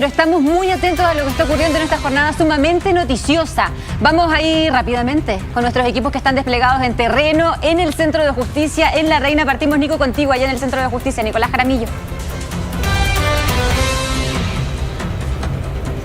Pero estamos muy atentos a lo que está ocurriendo en esta jornada sumamente noticiosa. Vamos a ir rápidamente con nuestros equipos que están desplegados en terreno, en el Centro de Justicia, en La Reina. Partimos, Nico, contigo allá en el Centro de Justicia. Nicolás Jaramillo.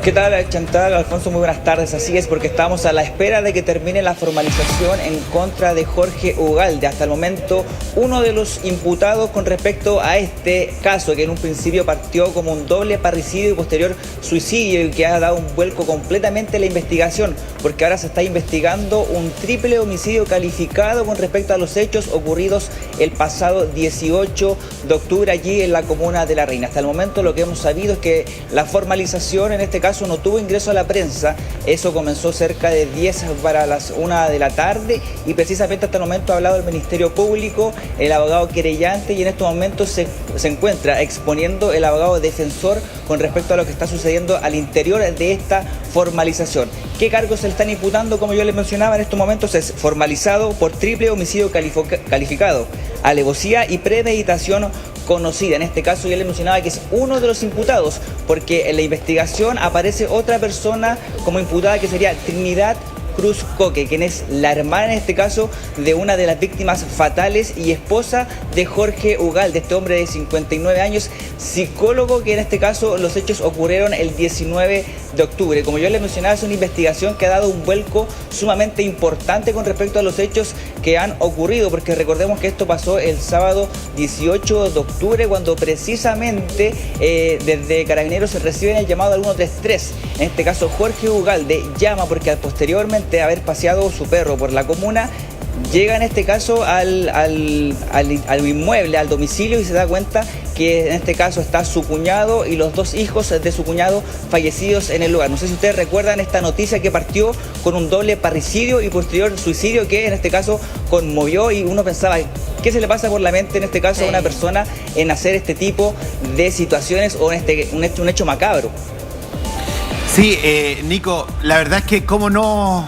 ¿Qué tal, Chantal? Alfonso, muy buenas tardes. Así es, porque estamos a la espera de que termine la formalización en contra de Jorge Ugalde. Hasta el momento, uno de los imputados con respecto a este caso, que en un principio partió como un doble parricidio y posterior suicidio, y que ha dado un vuelco completamente a la investigación, porque ahora se está investigando un triple homicidio calificado con respecto a los hechos ocurridos el pasado 18 de octubre allí en la comuna de La Reina. Hasta el momento lo que hemos sabido es que la formalización en este caso no tuvo ingreso a la prensa. Eso comenzó cerca de 10 para las 1 de la tarde, y precisamente hasta el momento ha hablado el Ministerio Público, el abogado querellante, y en estos momentos se encuentra exponiendo el abogado defensor con respecto a lo que está sucediendo al interior de esta formalización. ¿Qué cargos se le están imputando? Como yo les mencionaba, en estos momentos es formalizado por triple homicidio calificado, alevosía y premeditación conocida. En este caso ya les mencionaba que es uno de los imputados, porque en la investigación aparece otra persona como imputada, que sería Trinidad Cruz Coque, quien es la hermana en este caso de una de las víctimas fatales y esposa de Jorge Ugalde, este hombre de 59 años, psicólogo, que en este caso los hechos ocurrieron el 19 de octubre. Como yo les mencionaba, es una investigación que ha dado un vuelco sumamente importante con respecto a los hechos que han ocurrido, porque recordemos que esto pasó el sábado 18 de octubre, cuando precisamente desde Carabineros se reciben el llamado al 133. En este caso Jorge Ugalde llama porque posteriormente de haber paseado su perro por la comuna, llega en este caso al inmueble, al domicilio, y se da cuenta que en este caso está su cuñado y los dos hijos de su cuñado fallecidos en el lugar. No sé si ustedes recuerdan esta noticia que partió con un doble parricidio y posterior suicidio, que en este caso conmovió, y uno pensaba, ¿qué se le pasa por la mente en este caso a una persona en hacer este tipo de situaciones o en un hecho macabro? Sí, Nico, la verdad es que cómo no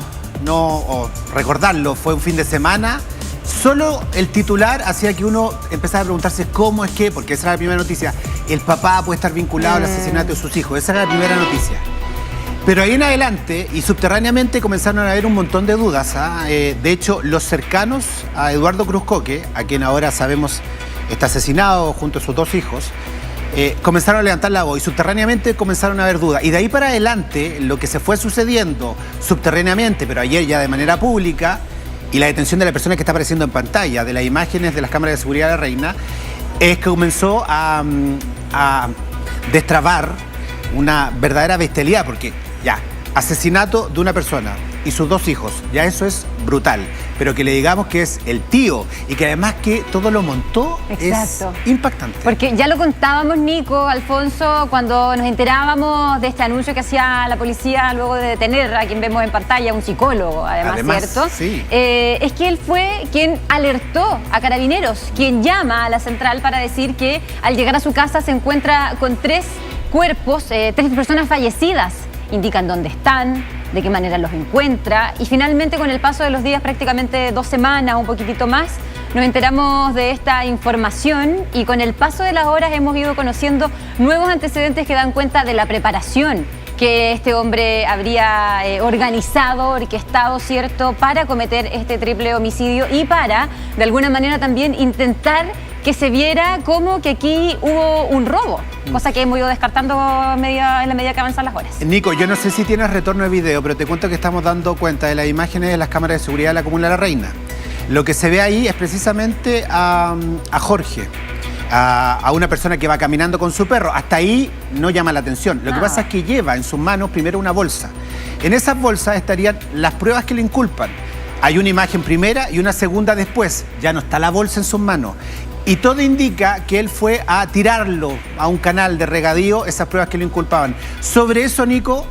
recordarlo, fue un fin de semana. Solo el titular hacía que uno empezara a preguntarse cómo es que, porque esa era la primera noticia, el papá puede estar vinculado al asesinato de sus hijos. Esa era la primera noticia. Pero ahí en adelante y subterráneamente comenzaron a haber un montón de dudas. De hecho, los cercanos a Eduardo Cruz Coque, a quien ahora sabemos está asesinado junto a sus dos hijos, comenzaron a levantar la voz y subterráneamente comenzaron a haber dudas. Y de ahí para adelante, lo que se fue sucediendo subterráneamente, pero ayer ya de manera pública, y la detención de la persona que está apareciendo en pantalla, de las imágenes de las cámaras de seguridad de La Reina, es que comenzó a destrabar una verdadera bestialidad, porque ya, asesinato de una persona y sus dos hijos, ya eso es brutal. Pero que le digamos que es el tío y que además que todo lo montó. Exacto. Es impactante. Porque ya lo contábamos, Nico, Alfonso, cuando nos enterábamos de este anuncio que hacía la policía luego de detener a quien vemos en pantalla, un psicólogo, además ¿cierto? Sí. Es que él fue quien alertó a Carabineros, quien llama a la central para decir que al llegar a su casa se encuentra con tres cuerpos, tres personas fallecidas. Indican dónde están, de qué manera los encuentra, y finalmente con el paso de los días, prácticamente 2 semanas, un poquitito más, nos enteramos de esta información, y con el paso de las horas hemos ido conociendo nuevos antecedentes que dan cuenta de la preparación que este hombre habría organizado, orquestado, ¿cierto?, para cometer este triple homicidio y para, de alguna manera, también intentar que se viera como que aquí hubo un robo, cosa que hemos ido descartando en la medida que avanzan las horas. Nico, yo no sé si tienes retorno de video, pero te cuento que estamos dando cuenta de las imágenes de las cámaras de seguridad de la comuna de La Reina. Lo que se ve ahí es precisamente a Jorge, a una persona que va caminando con su perro. Hasta ahí no llama la atención. Lo que pasa es que lleva en sus manos primero una bolsa. En esas bolsas estarían las pruebas que le inculpan. Hay una imagen primera y una segunda después. Ya no está la bolsa en sus manos. Y todo indica que él fue a tirarlo a un canal de regadío, esas pruebas que lo inculpaban. Sobre eso, Nico,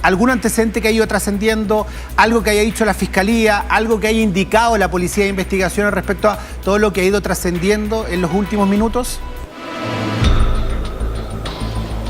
¿algún antecedente que haya ido trascendiendo? ¿Algo que haya dicho la Fiscalía? ¿Algo que haya indicado la Policía de Investigación respecto a todo lo que ha ido trascendiendo en los últimos minutos?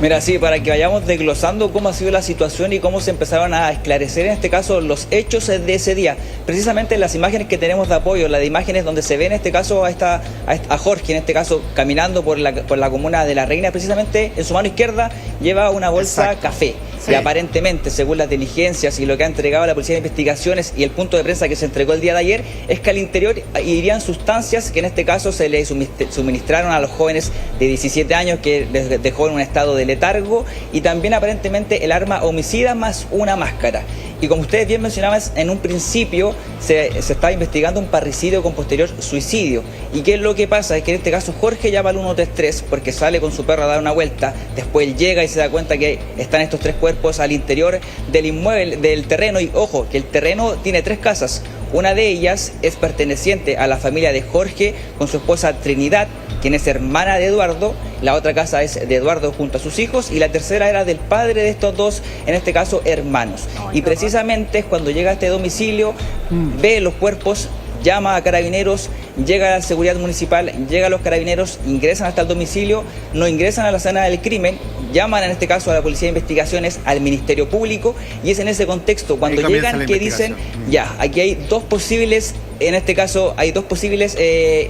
Mira, sí, para que vayamos desglosando cómo ha sido la situación y cómo se empezaron a esclarecer en este caso los hechos de ese día. Precisamente las imágenes que tenemos de apoyo, las imágenes donde se ve en este caso a Jorge, en este caso caminando por la comuna de La Reina, precisamente en su mano izquierda lleva una bolsa café. Sí. Y aparentemente, según las diligencias y lo que ha entregado la Policía de Investigaciones y el punto de prensa que se entregó el día de ayer, es que al interior irían sustancias que en este caso se le suministraron a los jóvenes de 17 años que les dejó en un estado de letargo, y también aparentemente el arma homicida más una máscara. Y como ustedes bien mencionaban, en un principio se estaba investigando un parricidio con posterior suicidio. ¿Y qué es lo que pasa? Es que en este caso Jorge llama al 133 porque sale con su perro a dar una vuelta. Después él llega y se da cuenta que están estos 3 cuerpos al interior del inmueble, del terreno. Y ojo, que el terreno tiene 3 casas. Una de ellas es perteneciente a la familia de Jorge con su esposa Trinidad, quien es hermana de Eduardo. La otra casa es de Eduardo junto a sus hijos, y la tercera era del padre de estos dos, en este caso hermanos. Y precisamente es cuando llega a este domicilio, ve los cuerpos, llama a Carabineros, llega a la seguridad municipal, llega a los Carabineros, ingresan hasta el domicilio, no ingresan a la escena del crimen, llaman en este caso a la Policía de Investigaciones, al Ministerio Público, y es en ese contexto cuando llegan que dicen, ya, aquí hay 2 posibles, en este caso hay 2 posibles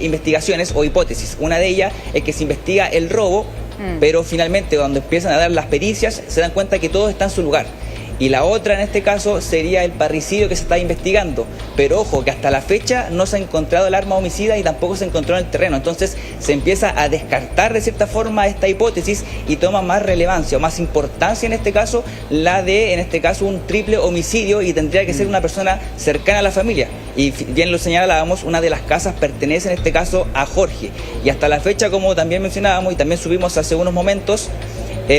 investigaciones o hipótesis. Una de ellas es que se investiga el robo, pero finalmente cuando empiezan a dar las pericias se dan cuenta que todo está en su lugar. Y la otra en este caso sería el parricidio que se está investigando. Pero ojo, que hasta la fecha no se ha encontrado el arma homicida y tampoco se encontró en el terreno. Entonces se empieza a descartar de cierta forma esta hipótesis y toma más relevancia o más importancia en este caso la de, en este caso, un triple homicidio, y tendría que ser una persona cercana a la familia. Y bien lo señalábamos, una de las casas pertenece en este caso a Jorge. Y hasta la fecha, como también mencionábamos y también subimos hace unos momentos,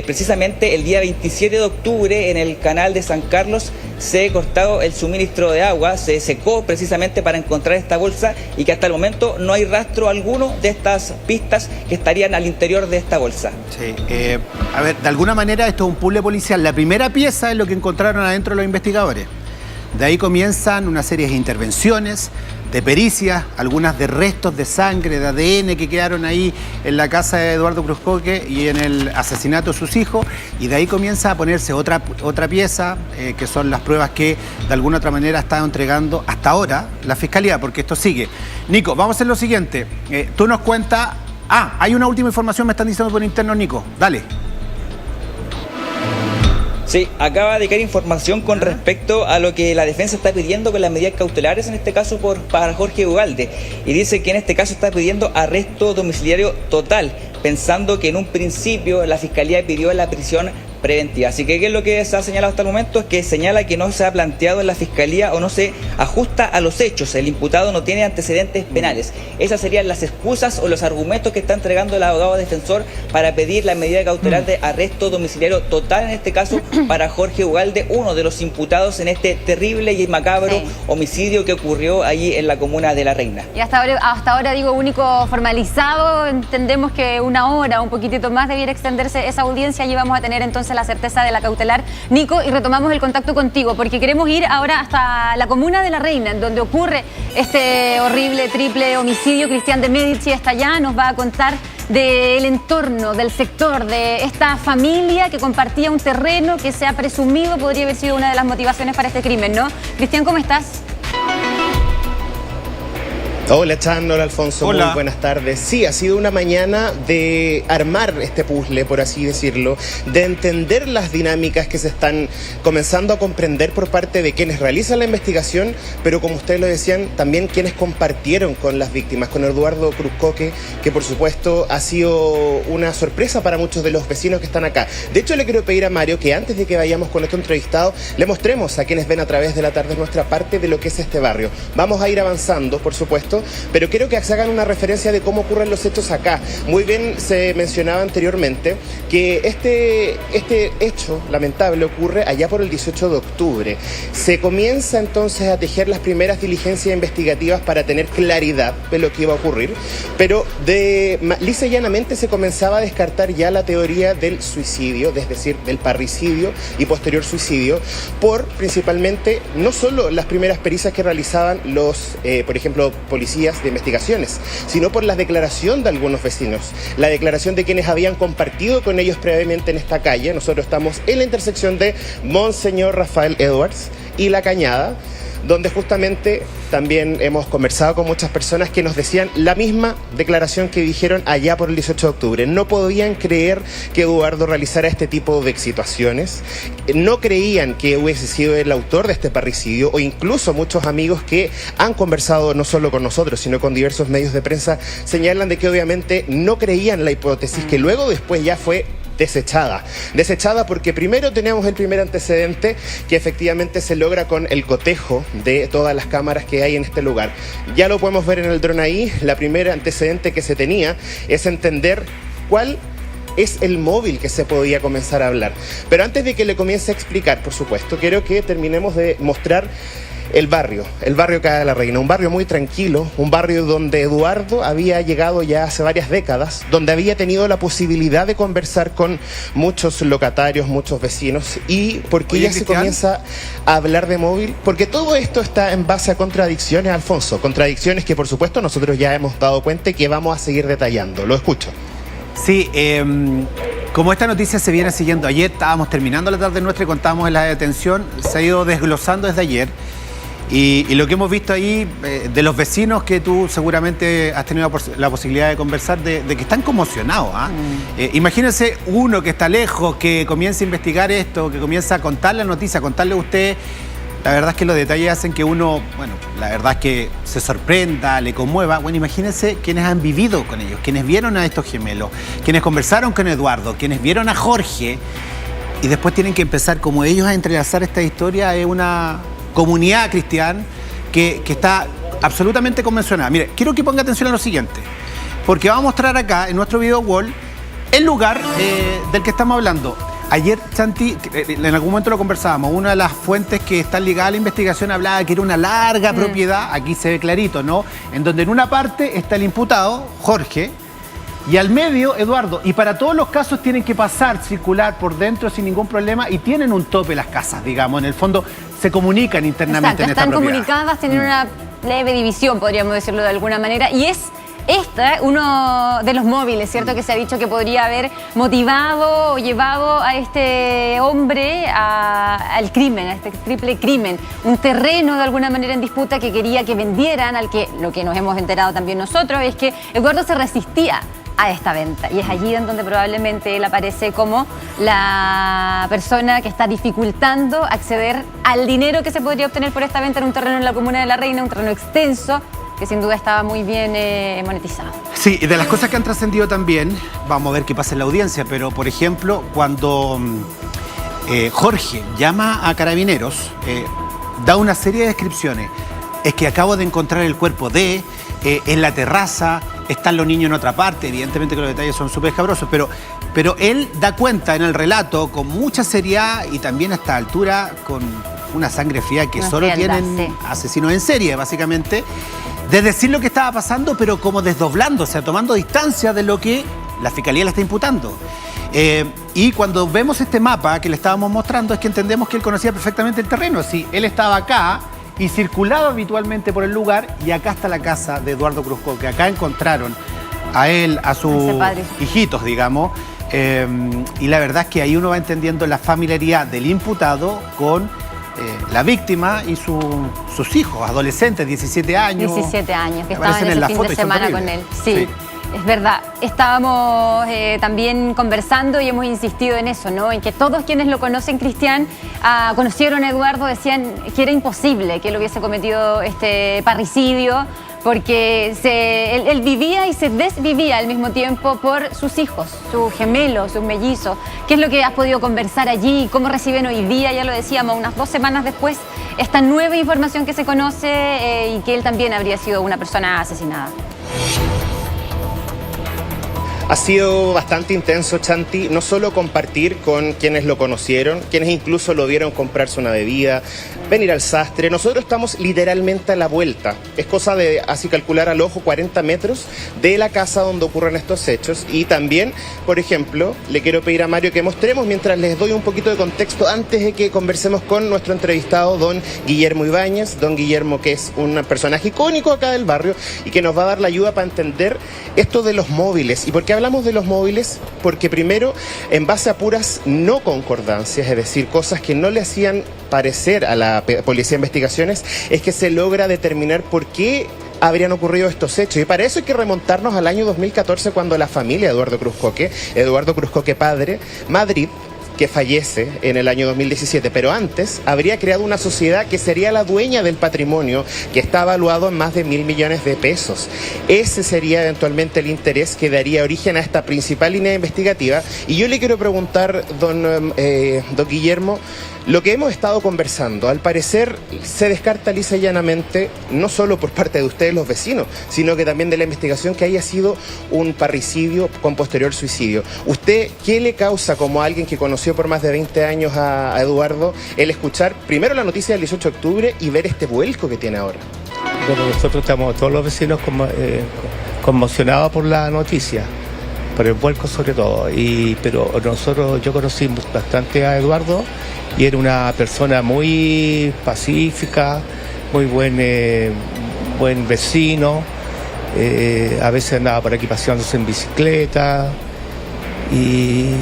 precisamente el día 27 de octubre en el canal de San Carlos se ha cortado el suministro de agua, se secó precisamente para encontrar esta bolsa, y que hasta el momento no hay rastro alguno de estas pistas que estarían al interior de esta bolsa. Sí, a ver, de alguna manera esto es un puzzle policial. La primera pieza es lo que encontraron adentro los investigadores. De ahí comienzan una serie de intervenciones, de pericias, algunas de restos de sangre, de ADN que quedaron ahí en la casa de Eduardo Cruzcoque y en el asesinato de sus hijos, y de ahí comienza a ponerse otra pieza, que son las pruebas que de alguna otra manera ha estado entregando hasta ahora la Fiscalía, porque esto sigue. Nico, vamos a hacer lo siguiente, tú nos cuentas, hay una última información, me están diciendo por interno, Nico, dale. Sí, acaba de caer información con respecto a lo que la defensa está pidiendo con las medidas cautelares, en este caso para Jorge Ugalde. Y dice que en este caso está pidiendo arresto domiciliario total, pensando que en un principio la Fiscalía pidió la prisión preventiva. Así que ¿qué es lo que se ha señalado hasta el momento? Es que señala que no se ha planteado en la Fiscalía o no se ajusta a los hechos. El imputado no tiene antecedentes penales. Esas serían las excusas o los argumentos que está entregando el abogado defensor para pedir la medida cautelar de arresto domiciliario total, en este caso para Jorge Ugalde, uno de los imputados en este terrible y macabro homicidio que ocurrió allí en la comuna de La Reina. Y hasta ahora digo, único formalizado, entendemos que una hora, un poquitito más debiera extenderse esa audiencia, y vamos a tener entonces la certeza de la cautelar. Nico, y retomamos el contacto contigo porque queremos ir ahora hasta la comuna de La Reina, en donde ocurre este horrible triple homicidio. Cristian de Medici está allá, nos va a contar del entorno, del sector, de esta familia que compartía un terreno que se ha presumido podría haber sido una de las motivaciones para este crimen, ¿no? Cristian, ¿cómo estás? Hola, Chan, hola, Alfonso, hola. Muy buenas tardes. Sí, ha sido una mañana de armar este puzzle, por así decirlo, de entender las dinámicas que se están comenzando a comprender por parte de quienes realizan la investigación, pero como ustedes lo decían, también quienes compartieron con las víctimas, con Eduardo Cruzcoque, que por supuesto ha sido una sorpresa para muchos de los vecinos que están acá. De hecho, le quiero pedir a Mario que antes de que vayamos con nuestro entrevistado, le mostremos a quienes ven a través de la tarde nuestra parte de lo que es este barrio. Vamos a ir avanzando, por supuesto, pero quiero que se hagan una referencia de cómo ocurren los hechos acá. Muy bien se mencionaba anteriormente que este hecho lamentable ocurre allá por el 18 de octubre. Se comienza entonces a tejer las primeras diligencias investigativas para tener claridad de lo que iba a ocurrir, pero lisa y llanamente se comenzaba a descartar ya la teoría del suicidio, es decir, del parricidio y posterior suicidio, por principalmente no solo las primeras pericias que realizaban los, por ejemplo, policías policías de investigaciones, sino por la declaración de algunos vecinos, la declaración de quienes habían compartido con ellos previamente en esta calle. Nosotros estamos en la intersección de Monseñor Rafael Edwards y La Cañada, donde justamente también hemos conversado con muchas personas que nos decían la misma declaración que dijeron allá por el 18 de octubre. No podían creer que Eduardo realizara este tipo de situaciones, no creían que hubiese sido el autor de este parricidio, o incluso muchos amigos que han conversado no solo con nosotros, sino con diversos medios de prensa, señalan de que obviamente no creían la hipótesis que luego después ya fue desechada porque primero tenemos el primer antecedente que efectivamente se logra con el cotejo de todas las cámaras que hay en este lugar. Ya lo podemos ver en el dron ahí. La primera antecedente que se tenía es entender cuál es el móvil que se podía comenzar a hablar. Pero antes de que le comience a explicar, por supuesto, quiero que terminemos de mostrar el barrio Calle de la Reina, un barrio muy tranquilo, un barrio donde Eduardo había llegado ya hace varias décadas, donde había tenido la posibilidad de conversar con muchos locatarios, muchos vecinos. ¿Y por qué ya se comienza a hablar de móvil? Porque todo esto está en base a contradicciones, Alfonso, contradicciones que por supuesto nosotros ya hemos dado cuenta y que vamos a seguir detallando. Lo escucho. Sí, como esta noticia se viene siguiendo, ayer estábamos terminando la tarde nuestra y contábamos en la detención, se ha ido desglosando desde ayer. Y lo que hemos visto ahí de los vecinos que tú seguramente has tenido la posibilidad de conversar, de que están conmocionados. Imagínense uno que está lejos, que comienza a investigar esto, que comienza a contar la noticia, a contarle a usted. La verdad es que los detalles hacen que uno, bueno, la verdad es que se sorprenda, le conmueva. Bueno, imagínense quienes han vivido con ellos, quienes vieron a estos gemelos, quienes conversaron con Eduardo, quienes vieron a Jorge, y después tienen que empezar como ellos a entrelazar esta historia. Es una comunidad cristiana que está absolutamente convencionada. Mire, quiero que ponga atención a lo siguiente, porque vamos a mostrar acá en nuestro video wall el lugar del que estamos hablando. Ayer, Santi, en algún momento lo conversábamos, una de las fuentes que están ligadas a la investigación hablaba que era una larga propiedad, aquí se ve clarito, ¿no? En donde en una parte está el imputado, Jorge, y al medio, Eduardo. Y para todos los casos tienen que pasar, circular por dentro sin ningún problema, y tienen un tope las casas, digamos. En el fondo se comunican internamente. Exacto, en esta propiedad. están comunicadas, tienen una leve división, podríamos decirlo de alguna manera, y es uno de los móviles, ¿cierto? Que se ha dicho que podría haber motivado o llevado a este hombre al crimen, a este triple crimen. Un terreno de alguna manera en disputa que quería que vendieran, lo que nos hemos enterado también nosotros, es que Eduardo se resistía a esta venta, y es allí en donde probablemente él aparece como la persona que está dificultando acceder al dinero que se podría obtener por esta venta en un terreno en la comuna de La Reina, un terreno extenso que sin duda estaba muy bien monetizado. Sí, y de las cosas que han trascendido también, vamos a ver qué pasa en la audiencia, pero por ejemplo, cuando Jorge llama a Carabineros, da una serie de descripciones. Es que acabo de encontrar el cuerpo en la terraza, están los niños en otra parte, evidentemente que los detalles son súper escabrosos, pero él da cuenta en el relato con mucha seriedad y también a esta altura con una sangre fría que solo tienen asesinos en serie, básicamente, de decir lo que estaba pasando, pero como desdoblándose, o sea, tomando distancia de lo que la Fiscalía le está imputando. Y cuando vemos este mapa que le estábamos mostrando, es que entendemos que él conocía perfectamente el terreno. Sí, él estaba acá y circulaba habitualmente por el lugar, y acá está la casa de Eduardo Cruzco, que acá encontraron a él, a sus hijitos, digamos. Y la verdad es que ahí uno va entendiendo la familiaridad del imputado con la víctima y sus hijos, adolescentes, 17 años. 17 años, que estaban en ese fin de semana con él. Sí. Es verdad, estábamos también conversando y hemos insistido en eso, ¿no? En que todos quienes lo conocen, Cristian, conocieron a Eduardo, decían que era imposible que él hubiese cometido este parricidio, porque él vivía y se desvivía al mismo tiempo por sus hijos, sus gemelos, sus mellizos. ¿Qué es lo que has podido conversar allí? ¿Cómo reciben hoy día? Ya lo decíamos, unas 2 semanas después, esta nueva información que se conoce y que él también habría sido una persona asesinada. Ha sido bastante intenso, Chanti, no solo compartir con quienes lo conocieron, quienes incluso lo vieron comprarse una bebida, venir al sastre. Nosotros estamos literalmente a la vuelta. Es cosa de, así calcular al ojo, 40 metros de la casa donde ocurren estos hechos. Y también, por ejemplo, le quiero pedir a Mario que mostremos, mientras les doy un poquito de contexto, antes de que conversemos con nuestro entrevistado, don Guillermo Ibáñez. Don Guillermo, que es un personaje icónico acá del barrio y que nos va a dar la ayuda para entender esto de los móviles. ¿Y por qué hablamos de los móviles? Porque primero, en base a puras no concordancias, es decir, cosas que no le hacían parecer a la Policía de Investigaciones, es que se logra determinar por qué habrían ocurrido estos hechos. Y para eso hay que remontarnos al año 2014, cuando la familia de Eduardo Cruzcoque padre, Madrid, que fallece en el año 2017, pero antes habría creado una sociedad que sería la dueña del patrimonio, que está evaluado en más de 1.000 millones de pesos. Ese sería eventualmente el interés que daría origen a esta principal línea investigativa. Y yo le quiero preguntar, don Guillermo, lo que hemos estado conversando, al parecer se descarta lisa y llanamente, no solo por parte de ustedes los vecinos, sino que también de la investigación, que haya sido un parricidio con posterior suicidio. ¿Usted qué le causa, como alguien que conoció por más de 20 años a Eduardo, el escuchar primero la noticia del 18 de octubre y ver este vuelco que tiene ahora? Bueno, nosotros estamos todos los vecinos conmocionados por la noticia, por el vuelco sobre todo. Pero yo conocí bastante a Eduardo y era una persona muy pacífica, muy buen vecino. A veces andaba por aquí paseándose en bicicleta y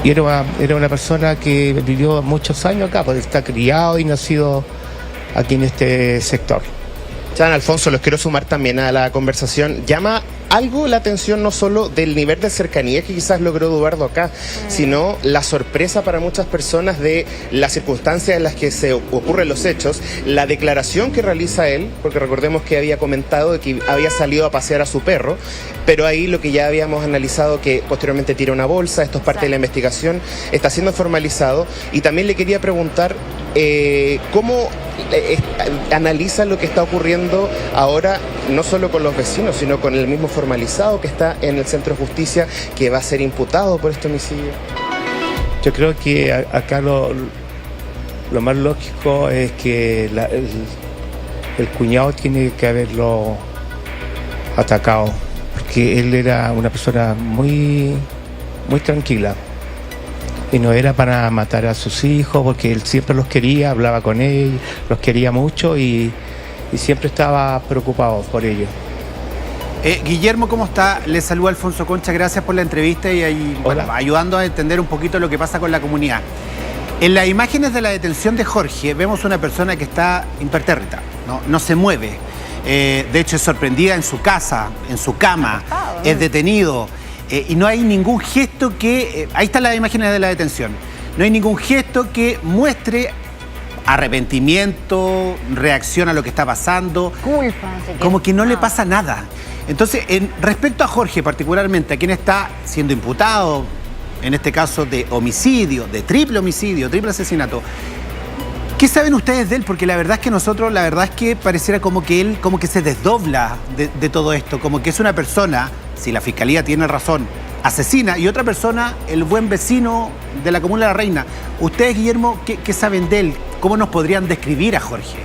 era una persona que vivió muchos años acá, porque está criado y nacido aquí en este sector. Chan, Alfonso, los quiero sumar también a la conversación. Llama algo la atención no solo del nivel de cercanía que quizás logró Eduardo acá, sino la sorpresa para muchas personas de las circunstancias en las que se ocurren los hechos, la declaración que realiza él, porque recordemos que había comentado de que había salido a pasear a su perro, pero ahí lo que ya habíamos analizado, que posteriormente tira una bolsa, esto es parte de la investigación, está siendo formalizado. Y también le quería preguntar cómo analiza lo que está ocurriendo ahora, no solo con los vecinos, sino con el mismo formalizado que está en el Centro de Justicia, que va a ser imputado por este homicidio. Yo creo que acá lo más lógico es que el cuñado tiene que haberlo atacado, porque él era una persona muy tranquila y no era para matar a sus hijos, porque él siempre los quería, hablaba con ellos, los quería mucho y siempre estaba preocupado por ellos. Guillermo, ¿cómo está? Le saluda Alfonso Concha, gracias por la entrevista y ayudando a entender un poquito lo que pasa con la comunidad. En las imágenes de la detención de Jorge vemos una persona que está impertérrita, no se mueve. De hecho es sorprendida en su casa, en su cama, es detenido y no hay ningún gesto que... ahí están las imágenes de la detención. No hay ningún gesto que muestre arrepentimiento, reacción a lo que está pasando. Culpa. Como que no le pasa nada. Entonces, respecto a Jorge particularmente, a quien está siendo imputado, en este caso de homicidio, de triple homicidio, triple asesinato, ¿qué saben ustedes de él? Porque la verdad es que nosotros, pareciera como que él se desdobla de todo esto, como que es una persona, si la Fiscalía tiene razón, asesina, y otra persona, el buen vecino de la Comuna de la Reina. Ustedes, Guillermo, ¿qué saben de él? ¿Cómo nos podrían describir a Jorge?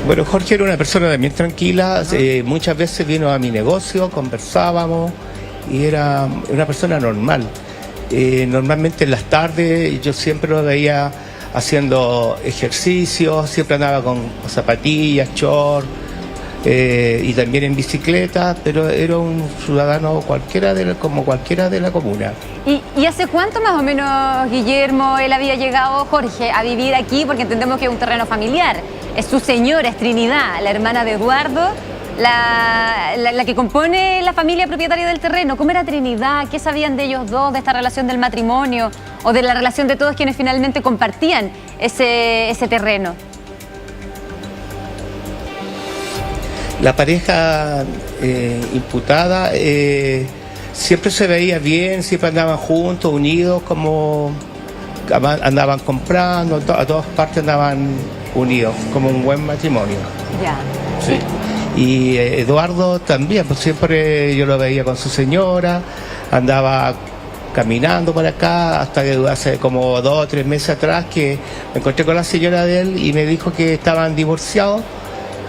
Bueno, Jorge era una persona también tranquila, muchas veces vino a mi negocio, conversábamos y era una persona normal. Normalmente en las tardes yo siempre lo veía haciendo ejercicio, siempre andaba con zapatillas, short y también en bicicleta, pero era un ciudadano como cualquiera de la comuna. ¿Y hace cuánto más o menos, Guillermo, él había llegado, Jorge, a vivir aquí? Porque entendemos que es un terreno familiar. Es su señora, es Trinidad, la hermana de Eduardo, la que compone la familia propietaria del terreno. ¿Cómo era Trinidad? ¿Qué sabían de ellos dos, de esta relación del matrimonio o de la relación de todos quienes finalmente compartían ese terreno? La pareja imputada siempre se veía bien, siempre andaban juntos, unidos, como andaban comprando, a todas partes andaban unidos, como un buen matrimonio. Ya. Sí. Y Eduardo también, pues siempre yo lo veía con su señora, andaba caminando por acá, hasta que hace como 2 o 3 meses atrás que me encontré con la señora de él y me dijo que estaban divorciados,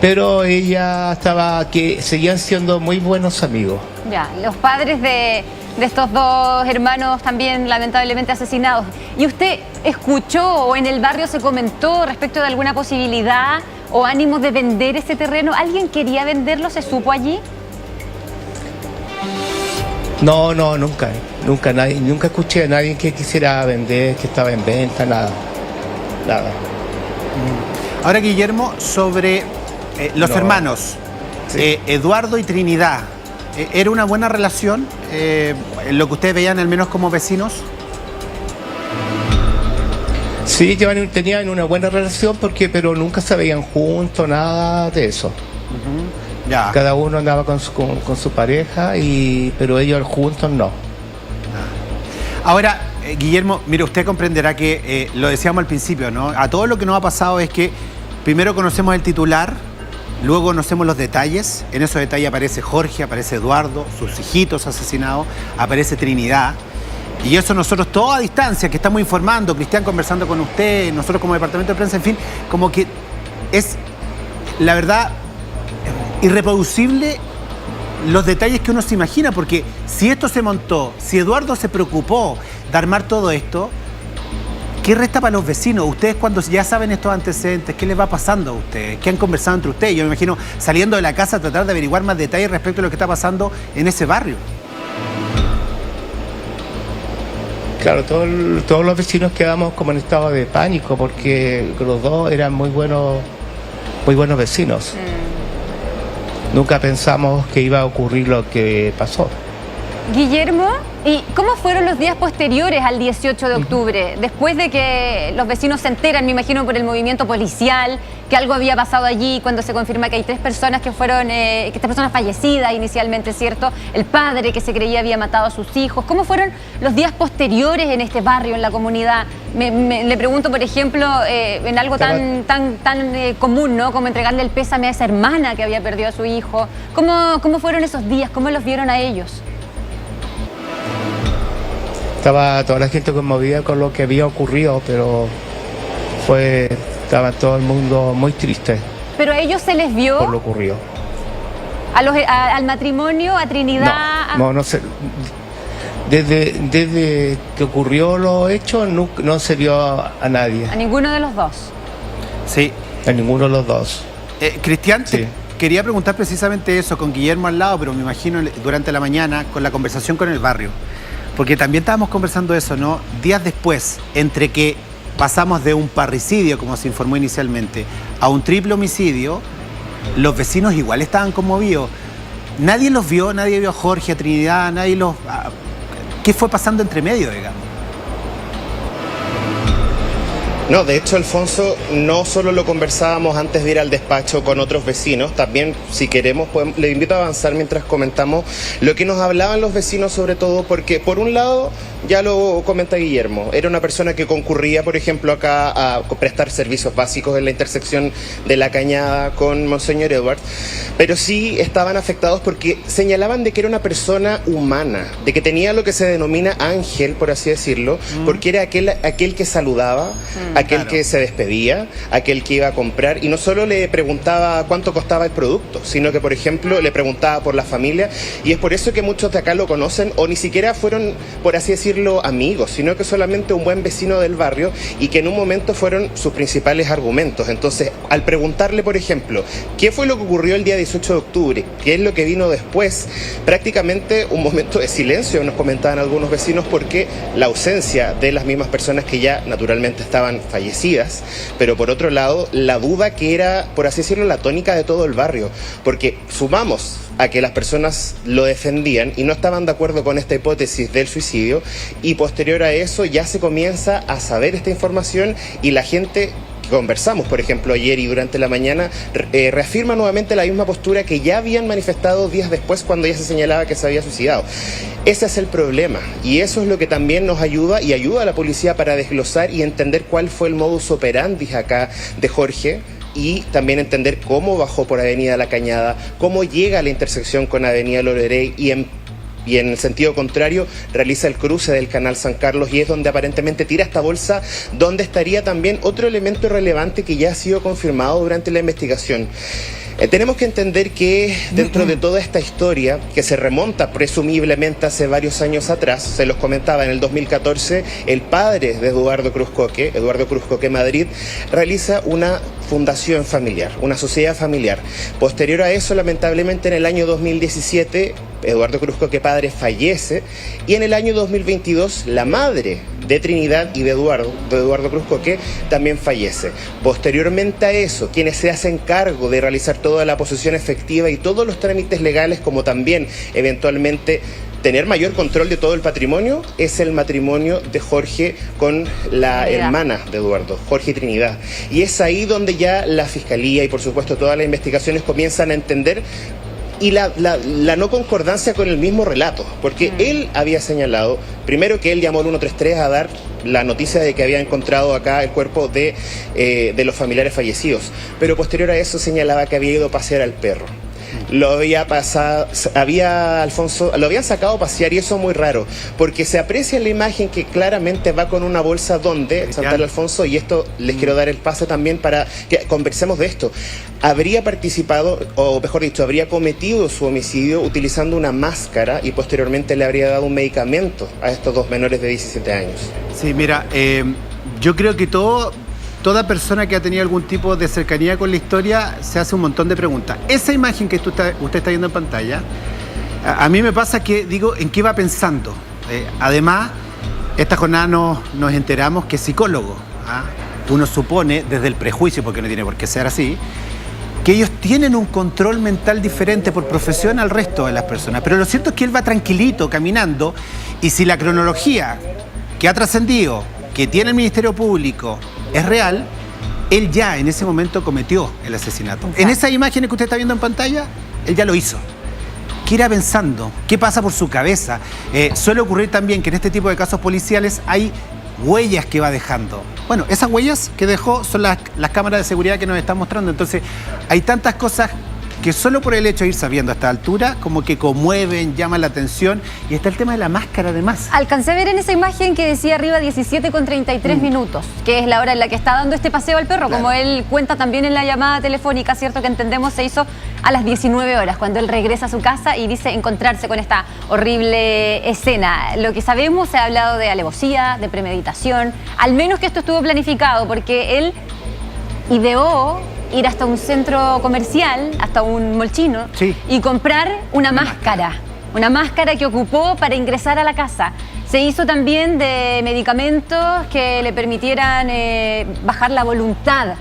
pero ella estaba, que seguían siendo muy buenos amigos. Ya, los padres de estos 2 hermanos también lamentablemente asesinados. ¿Y usted escuchó o en el barrio se comentó respecto de alguna posibilidad o ánimos de vender ese terreno? ¿Alguien quería venderlo? ¿Se supo allí? No, nunca escuché a nadie que quisiera vender, que estaba en venta, nada. Ahora, Guillermo, sobre los hermanos, Sí. Eduardo y Trinidad, ¿era una buena relación? ¿Lo que ustedes veían al menos como vecinos? Sí, tenían una buena relación, pero nunca se veían juntos, nada de eso. Ya. Cada uno andaba con su pareja, pero ellos juntos no. Ahora, Guillermo, mire, usted comprenderá que, lo decíamos al principio, ¿no? A todo lo que nos ha pasado es que primero conocemos el titular, luego conocemos los detalles. En esos detalles aparece Jorge, aparece Eduardo, sus hijitos asesinados, aparece Trinidad. Y eso nosotros, todo a distancia, que estamos informando, Cristian conversando con usted, nosotros como departamento de prensa, en fin, como que es, la verdad, irreproducible los detalles que uno se imagina, porque si esto se montó, si Eduardo se preocupó de armar todo esto, ¿qué resta para los vecinos? Ustedes, cuando ya saben estos antecedentes, ¿qué les va pasando a ustedes? ¿Qué han conversado entre ustedes? Yo me imagino saliendo de la casa a tratar de averiguar más detalles respecto a lo que está pasando en ese barrio. Claro, todos los vecinos quedamos como en estado de pánico porque los 2 eran muy buenos vecinos. Nunca pensamos que iba a ocurrir lo que pasó. Guillermo, ¿y cómo fueron los días posteriores al 18 de octubre? Después de que los vecinos se enteran, me imagino por el movimiento policial, que algo había pasado allí, cuando se confirma que hay 3 personas que fueron, que 3 personas fallecidas inicialmente, ¿cierto? El padre que se creía había matado a sus hijos. ¿Cómo fueron los días posteriores en este barrio, en la comunidad? Le pregunto, por ejemplo, en algo tan común, ¿no? Como entregarle el pésame a esa hermana que había perdido a su hijo. ¿Cómo fueron esos días? ¿Cómo los vieron a ellos? Estaba toda la gente conmovida con lo que había ocurrido, pero estaba todo el mundo muy triste. ¿Pero a ellos se les vio? Por lo ocurrido. ¿Al matrimonio, a Trinidad? No sé. Desde que ocurrió los hechos, no se vio a nadie. ¿A ninguno de los 2? Sí. A ninguno de los 2. Cristian, Sí. quería preguntar precisamente eso, con Guillermo al lado, pero me imagino durante la mañana, con la conversación con el barrio. Porque también estábamos conversando eso, ¿no? Días después, entre que pasamos de un parricidio, como se informó inicialmente, a un triple homicidio, los vecinos igual estaban conmovidos. Nadie los vio, nadie vio a Jorge, a Trinidad, nadie los... ¿Qué fue pasando entre medio, digamos? No, de hecho, Alfonso, no solo lo conversábamos antes de ir al despacho con otros vecinos, también, si queremos, le invito a avanzar mientras comentamos lo que nos hablaban los vecinos, sobre todo porque, por un lado, ya lo comenta Guillermo, era una persona que concurría, por ejemplo, acá a prestar servicios básicos en la intersección de La Cañada con Monseñor Edward, pero sí estaban afectados porque señalaban de que era una persona humana, de que tenía lo que se denomina ángel, por así decirlo, porque era aquel que saludaba, aquel claro, que se despedía, aquel que iba a comprar, y no solo le preguntaba cuánto costaba el producto, sino que, por ejemplo, le preguntaba por la familia, y es por eso que muchos de acá lo conocen, o ni siquiera fueron, por así decirlo, amigos, sino que solamente un buen vecino del barrio, y que en un momento fueron sus principales argumentos. Entonces, al preguntarle, por ejemplo, ¿qué fue lo que ocurrió el día 18 de octubre? ¿Qué es lo que vino después? Prácticamente un momento de silencio, nos comentaban algunos vecinos, porque la ausencia de las mismas personas que ya naturalmente estaban fallecidas, pero por otro lado, la duda que era, por así decirlo, la tónica de todo el barrio, porque sumamos a que las personas lo defendían y no estaban de acuerdo con esta hipótesis del suicidio, y posterior a eso ya se comienza a saber esta información, y la gente que conversamos, por ejemplo, ayer y durante la mañana, reafirma nuevamente la misma postura que ya habían manifestado días después, cuando ya se señalaba que se había suicidado. Ese es el problema, y eso es lo que también nos ayuda, y ayuda a la policía para desglosar y entender cuál fue el modus operandi acá de Jorge, y también entender cómo bajó por Avenida La Cañada, cómo llega a la intersección con Avenida Loreley y en el sentido contrario realiza el cruce del Canal San Carlos, y es donde aparentemente tira esta bolsa, donde estaría también otro elemento relevante que ya ha sido confirmado durante la investigación. Tenemos que entender que dentro de toda esta historia, que se remonta presumiblemente hace varios años atrás, se los comentaba, en el 2014, el padre de Eduardo Cruz Coque Madrid, realiza una fundación familiar, una sociedad familiar. Posterior a eso, lamentablemente, en el año 2017, Eduardo Cruz Coque padre fallece, y en el año 2022, la madre de Trinidad y de Eduardo Cruz Coque también fallece. Posteriormente a eso, quienes se hacen cargo de realizar toda la posesión efectiva y todos los trámites legales, como también eventualmente tener mayor control de todo el patrimonio, es el matrimonio de Jorge con la hermana de Eduardo, Jorge y Trinidad. Y es ahí donde ya la Fiscalía y por supuesto todas las investigaciones comienzan a entender y la no concordancia con el mismo relato, porque él había señalado, primero, que él llamó al 133 a dar la noticia de que había encontrado acá el cuerpo de los familiares fallecidos, pero posterior a eso señalaba que había ido a pasear al perro. Lo habían sacado a pasear, y eso es muy raro, porque se aprecia en la imagen que claramente va con una bolsa donde Santa Alfonso, y esto les quiero dar el pase también para que conversemos de esto, habría participado, o mejor dicho, habría cometido su homicidio utilizando una máscara y posteriormente le habría dado un medicamento a estos dos menores de 17 años. Sí, mira, yo creo que toda persona que ha tenido algún tipo de cercanía con la historia se hace un montón de preguntas. Esa imagen que usted está viendo en pantalla, a mí me pasa que digo, ¿en qué va pensando? Además, esta jornada nos enteramos que es psicólogo. Uno supone, desde el prejuicio, porque no tiene por qué ser así, que ellos tienen un control mental diferente por profesión al resto de las personas. Pero lo cierto es que él va tranquilito, caminando, y si la cronología que ha trascendido, que tiene el Ministerio Público, es real, él ya en ese momento cometió el asesinato. En esas imágenes que usted está viendo en pantalla, él ya lo hizo. ¿Qué irá pensando? ¿Qué pasa por su cabeza? Suele ocurrir también que en este tipo de casos policiales hay huellas que va dejando. Bueno, esas huellas que dejó son las cámaras de seguridad que nos están mostrando. Entonces, hay tantas cosas que solo por el hecho de ir sabiendo a esta altura, como que conmueven, llaman la atención. Y está el tema de la máscara, además. Alcancé a ver en esa imagen que decía arriba 17:33 minutos, que es la hora en la que está dando este paseo al perro, como él cuenta también en la llamada telefónica, cierto, que entendemos se hizo a las 19 horas, cuando él regresa a su casa y dice encontrarse con esta horrible escena. Lo que sabemos, se ha hablado de alevosía, de premeditación, al menos que esto estuvo planificado, porque él ideó ir hasta un centro comercial, hasta un molchino, y comprar una máscara que ocupó para ingresar a la casa. Se hizo también de medicamentos que le permitieran bajar la voluntad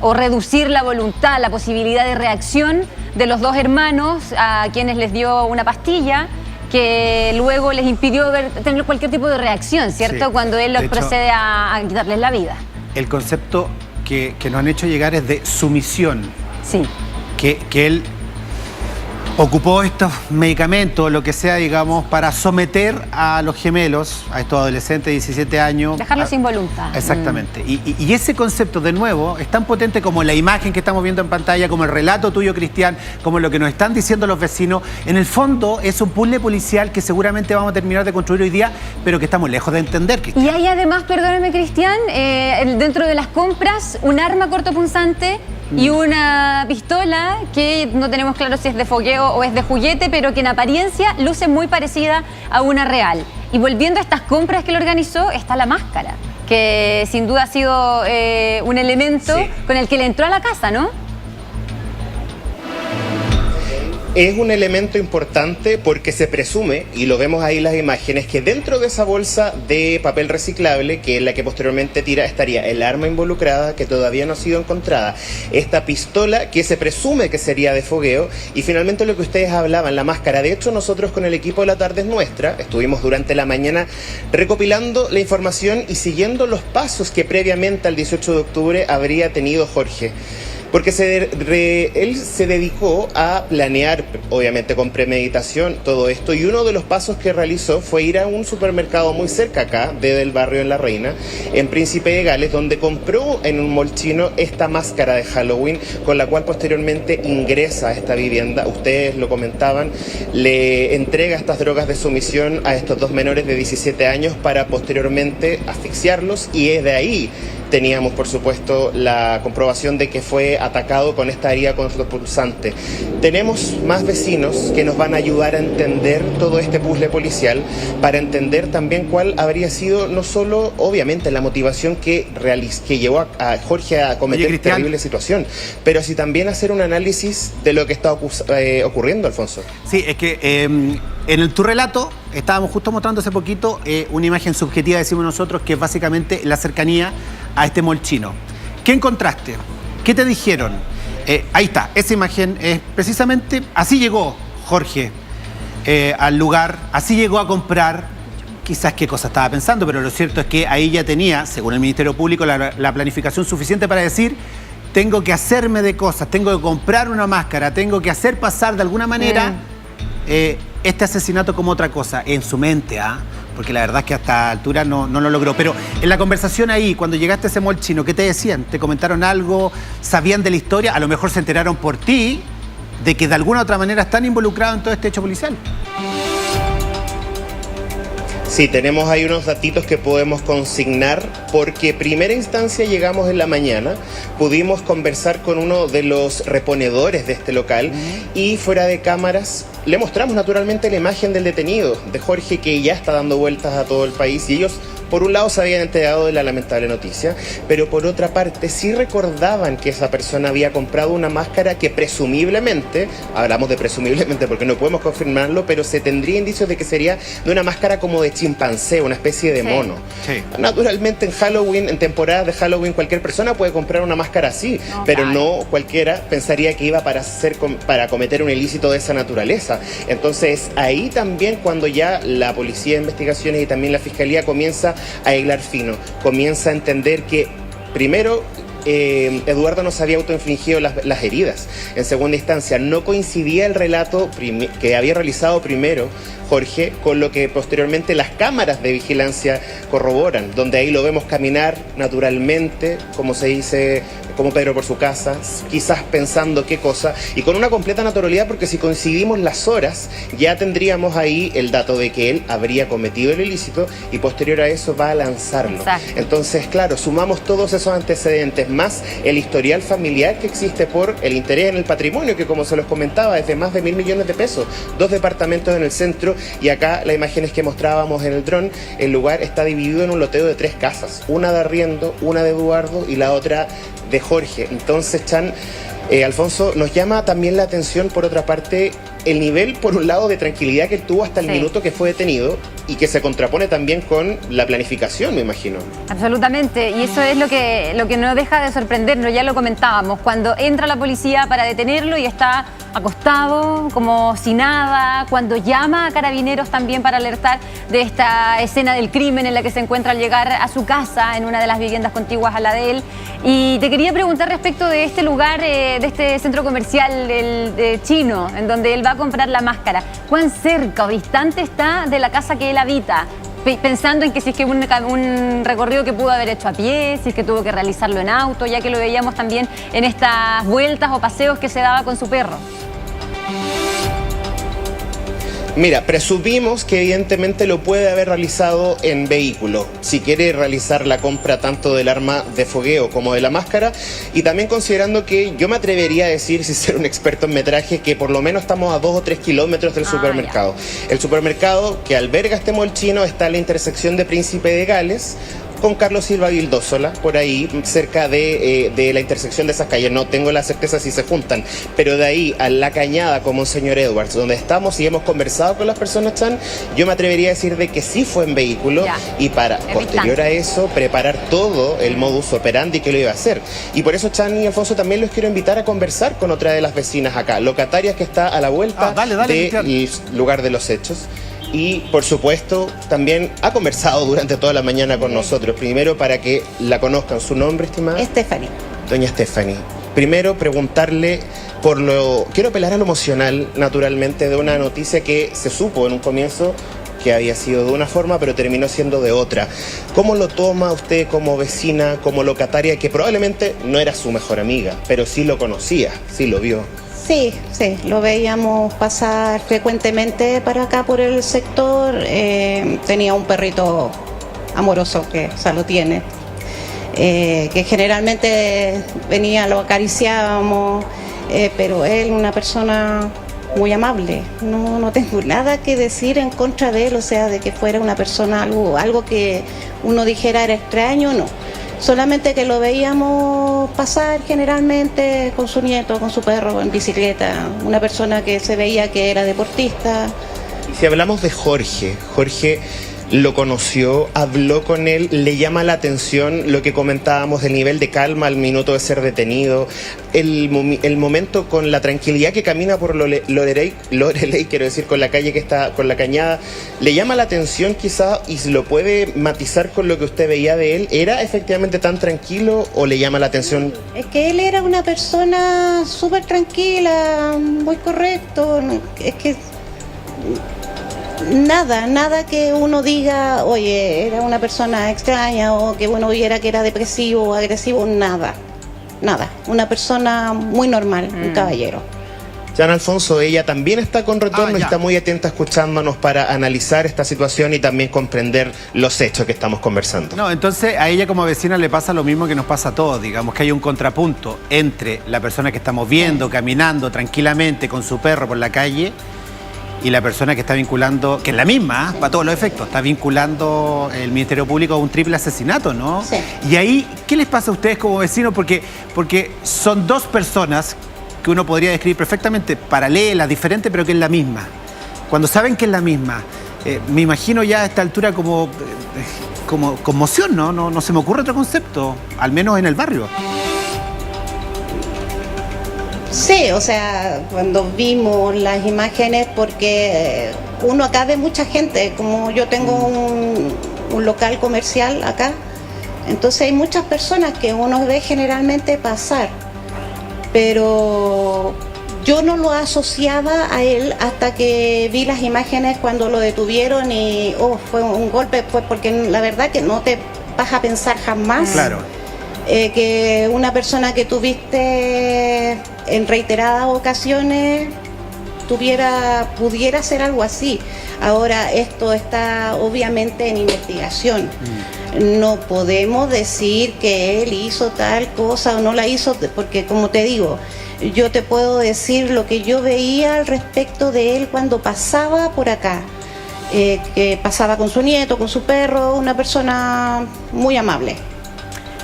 o reducir la voluntad, la posibilidad de reacción de los dos hermanos, a quienes les dio una pastilla que luego les impidió tener cualquier tipo de reacción, ¿cierto? Sí. Cuando él procede a quitarles la vida. El concepto que nos han hecho llegar es de sumisión. Sí. Que él ocupó estos medicamentos, lo que sea, digamos, para someter a los gemelos, a estos adolescentes de 17 años. Dejarlos sin voluntad. Exactamente. Y ese concepto, de nuevo, es tan potente como la imagen que estamos viendo en pantalla, como el relato tuyo, Cristian, como lo que nos están diciendo los vecinos. En el fondo, es un puzzle policial que seguramente vamos a terminar de construir hoy día, pero que estamos lejos de entender, Cristian. Y hay además, perdóname, Cristian, dentro de las compras, un arma cortopunzante y una pistola que no tenemos claro si es de fogueo o es de juguete, pero que en apariencia luce muy parecida a una real. Y volviendo a estas compras que él organizó, está la máscara, que sin duda ha sido un elemento con el que le entró a la casa, ¿no? Es un elemento importante porque se presume, y lo vemos ahí en las imágenes, que dentro de esa bolsa de papel reciclable, que es la que posteriormente tira, estaría el arma involucrada, que todavía no ha sido encontrada, esta pistola, que se presume que sería de fogueo, y finalmente lo que ustedes hablaban, la máscara. De hecho, nosotros con el equipo de La Tarde es Nuestra estuvimos durante la mañana recopilando la información y siguiendo los pasos que previamente al 18 de octubre habría tenido Jorge. Porque él se dedicó a planear, obviamente con premeditación, todo esto, y uno de los pasos que realizó fue ir a un supermercado muy cerca acá, desde el barrio en La Reina, en Príncipe de Gales, donde compró en un mall chino esta máscara de Halloween, con la cual posteriormente ingresa a esta vivienda. Ustedes lo comentaban, le entrega estas drogas de sumisión a estos dos menores de 17 años para posteriormente asfixiarlos, y es de ahí teníamos, por supuesto, la comprobación de que fue atacado con esta herida cortopulsante. Tenemos más vecinos que nos van a ayudar a entender todo este puzzle policial, para entender también cuál habría sido no solo, obviamente, la motivación que llevó a Jorge a cometer esta terrible situación, pero así también hacer un análisis de lo que está ocurriendo, Alfonso. Sí, es que en tu relato estábamos justo mostrando hace poquito una imagen subjetiva, decimos nosotros, que es básicamente la cercanía a este mall chino. ¿Qué encontraste? ¿Qué te dijeron? Ahí está, esa imagen es precisamente, así llegó Jorge al lugar, así llegó a comprar, quizás qué cosa estaba pensando, pero lo cierto es que ahí ya tenía, según el Ministerio Público, la planificación suficiente para decir: tengo que hacerme de cosas, tengo que comprar una máscara, tengo que hacer pasar de alguna manera este asesinato como otra cosa, en su mente, porque la verdad es que a esta altura no lo logró. Pero en la conversación ahí, cuando llegaste a ese mall chino, ¿qué te decían? ¿Te comentaron algo? ¿Sabían de la historia? A lo mejor se enteraron por ti de que de alguna u otra manera están involucrados en todo este hecho policial. Sí, tenemos ahí unos datitos que podemos consignar, porque primera instancia llegamos en la mañana, pudimos conversar con uno de los reponedores de este local y fuera de cámaras le mostramos naturalmente la imagen del detenido, de Jorge, que ya está dando vueltas a todo el país, y ellos por un lado se habían enterado de la lamentable noticia, pero por otra parte sí recordaban que esa persona había comprado una máscara que presumiblemente, hablamos de presumiblemente porque no podemos confirmarlo, pero se tendría indicios de que sería de una máscara como de chimpancé, una especie de mono. Sí. Naturalmente en Halloween, en temporadas de Halloween, cualquier persona puede comprar una máscara así, pero no cualquiera pensaría que iba para cometer un ilícito de esa naturaleza. Entonces ahí también cuando ya la Policía de Investigaciones y también la Fiscalía comienza a hilar fino, comienza a entender que primero Eduardo no se había autoinfligido las heridas. En segunda instancia, no coincidía el relato que había realizado primero Jorge con lo que posteriormente las cámaras de vigilancia corroboran, donde ahí lo vemos caminar naturalmente, como se dice, como Pedro por su casa, quizás pensando qué cosa, y con una completa naturalidad, porque si coincidimos las horas, ya tendríamos ahí el dato de que él habría cometido el ilícito y posterior a eso va a lanzarlo. Exacto. Entonces, claro, sumamos todos esos antecedentes, más el historial familiar que existe por el interés en el patrimonio, que como se los comentaba, es de más de 1.000 millones de pesos, 2 departamentos en el centro, y acá las imágenes que mostrábamos en el dron, el lugar está dividido en un loteo de 3 casas, una de arriendo, una de Eduardo y la otra de Jorge. Entonces, Alfonso, nos llama también la atención, por otra parte, el nivel, por un lado, de tranquilidad que él tuvo hasta el minuto que fue detenido, y que se contrapone también con la planificación, me imagino. Absolutamente, y eso es lo que no deja de sorprendernos, ya lo comentábamos, cuando entra la policía para detenerlo y está acostado, como si nada, cuando llama a Carabineros también para alertar de esta escena del crimen en la que se encuentra al llegar a su casa, en una de las viviendas contiguas a la de él. Y te quería preguntar respecto de este lugar, de este centro comercial de chino, en donde él va a comprar la máscara. ¿Cuán cerca o distante está de la casa que él habita? Pensando en que si es que un recorrido que pudo haber hecho a pie, si es que tuvo que realizarlo en auto, ya que lo veíamos también en estas vueltas o paseos que se daba con su perro. Mira, presumimos que evidentemente lo puede haber realizado en vehículo, si quiere realizar la compra tanto del arma de fogueo como de la máscara, y también considerando que yo me atrevería a decir, sin ser un experto en metraje, que por lo menos estamos a 2 o 3 kilómetros del supermercado. Ya. El supermercado que alberga este mall chino está en la intersección de Príncipe de Gales con Carlos Silva Vildósola, por ahí, cerca de la intersección de esas calles. No tengo la certeza si se juntan, pero de ahí a La Cañada con Monseñor Edwards, donde estamos y hemos conversado con las personas, yo me atrevería a decir de que sí fue en vehículo, y para, posterior a eso, preparar todo el modus operandi que lo iba a hacer. Y por eso, y Alfonso, también los quiero invitar a conversar con otra de las vecinas acá, locatarias que está a la vuelta del lugar de los hechos. Y, por supuesto, también ha conversado durante toda la mañana con nosotros. Primero, para que la conozcan. ¿Su nombre, estimada? Stephanie. Doña Stephanie, Primero, preguntarle quiero apelar a lo emocional, naturalmente, de una noticia que se supo en un comienzo que había sido de una forma, pero terminó siendo de otra. ¿Cómo lo toma usted como vecina, como locataria, que probablemente no era su mejor amiga, pero sí lo conocía, sí lo vio? Sí, lo veíamos pasar frecuentemente para acá por el sector. Tenía un perrito amoroso, que ya lo tiene, que generalmente venía, lo acariciábamos, pero él, una persona muy amable. No tengo nada que decir en contra de él, o sea, de que fuera una persona, algo que uno dijera era extraño, no. Solamente que lo veíamos pasar generalmente con su nieto, con su perro, en bicicleta. Una persona que se veía que era deportista. Y si hablamos de Jorge, lo conoció, habló con él, le llama la atención lo que comentábamos del nivel de calma al minuto de ser detenido, el momento con la tranquilidad que camina por Loreley, quiero decir, con la calle que está, con la cañada, le llama la atención quizá, y si lo puede matizar con lo que usted veía de él, ¿era efectivamente tan tranquilo o le llama la atención? Es que él era una persona súper tranquila, muy correcto, es que nada que uno diga, oye, era una persona extraña, o que uno viera que era depresivo o agresivo, nada, una persona muy normal, un caballero. Jean Alfonso, ella también está con retorno y está muy atenta escuchándonos para analizar esta situación y también comprender los hechos que estamos conversando. No, entonces a ella como vecina le pasa lo mismo que nos pasa a todos, digamos que hay un contrapunto entre la persona que estamos viendo, caminando tranquilamente con su perro por la calle, y la persona que está vinculando, que es la misma, para todos los efectos, está vinculando el Ministerio Público a un triple asesinato, ¿no? Sí. Y ahí, ¿qué les pasa a ustedes como vecinos? Porque son dos personas que uno podría describir perfectamente, paralelas, diferentes, pero que es la misma. Cuando saben que es la misma, me imagino ya a esta altura como conmoción, ¿no? No se me ocurre otro concepto, al menos en el barrio. Sí, o sea, cuando vimos las imágenes, porque uno acá ve mucha gente, como yo tengo un local comercial acá, entonces hay muchas personas que uno ve generalmente pasar, pero yo no lo asociaba a él hasta que vi las imágenes cuando lo detuvieron y fue un golpe, pues porque la verdad que no te vas a pensar jamás. Claro. Que una persona que tuviste en reiteradas ocasiones pudiera hacer algo así. Ahora esto está obviamente en investigación. No podemos decir que él hizo tal cosa o no la hizo, porque como te digo, yo te puedo decir lo que yo veía al respecto de él cuando pasaba por acá. Que pasaba con su nieto, con su perro, una persona muy amable.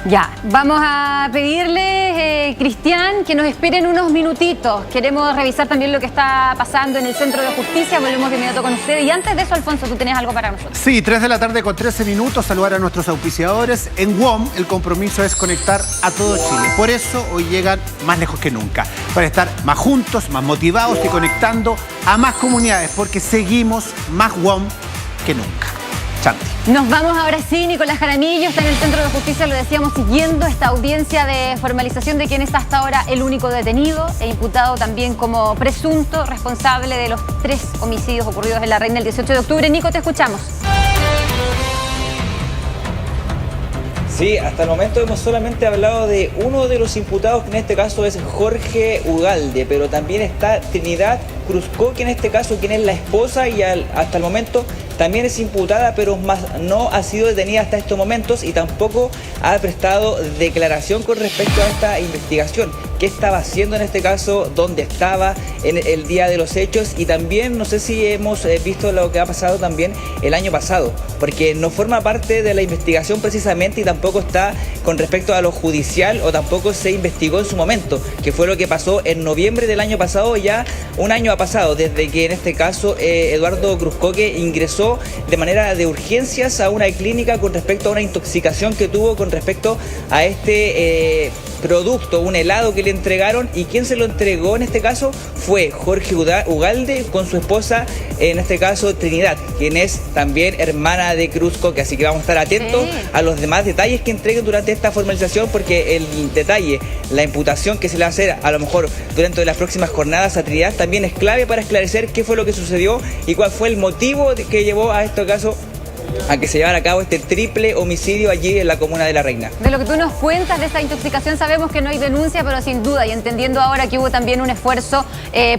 Ya, vamos a pedirle, Cristian, que nos esperen unos minutitos. Queremos revisar también lo que está pasando en el Centro de Justicia. Volvemos de inmediato con usted. Y antes de eso, Alfonso, tú tenés algo para nosotros. Sí, 3 de la tarde con 13 minutos. Saludar a nuestros auspiciadores. En WOM, el compromiso es conectar a todo Chile. Por eso hoy llegan más lejos que nunca. Para estar más juntos, más motivados y conectando a más comunidades. Porque seguimos más WOM que nunca. Chanti. Nos vamos ahora sí, Nicolás Jaramillo está en el Centro de Justicia, lo decíamos, siguiendo esta audiencia de formalización de quien es hasta ahora el único detenido e imputado también como presunto responsable de los 3 homicidios ocurridos en La Reina el 18 de octubre. Nico, te escuchamos. Sí, hasta el momento hemos solamente hablado de uno de los imputados, que en este caso es Jorge Ugalde, pero también está Trinidad Cruzco, que en este caso quien es la esposa y hasta el momento también es imputada, pero no ha sido detenida hasta estos momentos y tampoco ha prestado declaración con respecto a esta investigación. ¿Qué estaba haciendo en este caso? ¿Dónde estaba en el día de los hechos? Y también no sé si hemos visto lo que ha pasado también el año pasado, porque no forma parte de la investigación precisamente y tampoco está con respecto a lo judicial o tampoco se investigó en su momento, que fue lo que pasó en noviembre del año pasado. Ya un año ha pasado desde que en este caso Eduardo Cruzcoque ingresó de manera de urgencias a una clínica con respecto a una intoxicación que tuvo con respecto a este producto, un helado que le entregaron, y quien se lo entregó en este caso fue Jorge Ugalde con su esposa, en este caso Trinidad, quien es también hermana de Cruzco, que así que vamos a estar atentos a los demás detalles que entreguen durante esta formalización, porque el detalle, la imputación que se le va a hacer a lo mejor durante las próximas jornadas a Trinidad también es clave para esclarecer qué fue lo que sucedió y cuál fue el motivo que llevó a este caso a que se llevara a cabo este triple homicidio allí en la comuna de La Reina. De lo que tú nos cuentas de esta intoxicación sabemos que no hay denuncia, pero sin duda, y entendiendo ahora que hubo también un esfuerzo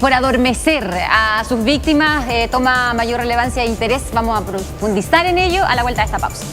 por adormecer a sus víctimas, toma mayor relevancia e interés. Vamos a profundizar en ello a la vuelta de esta pausa.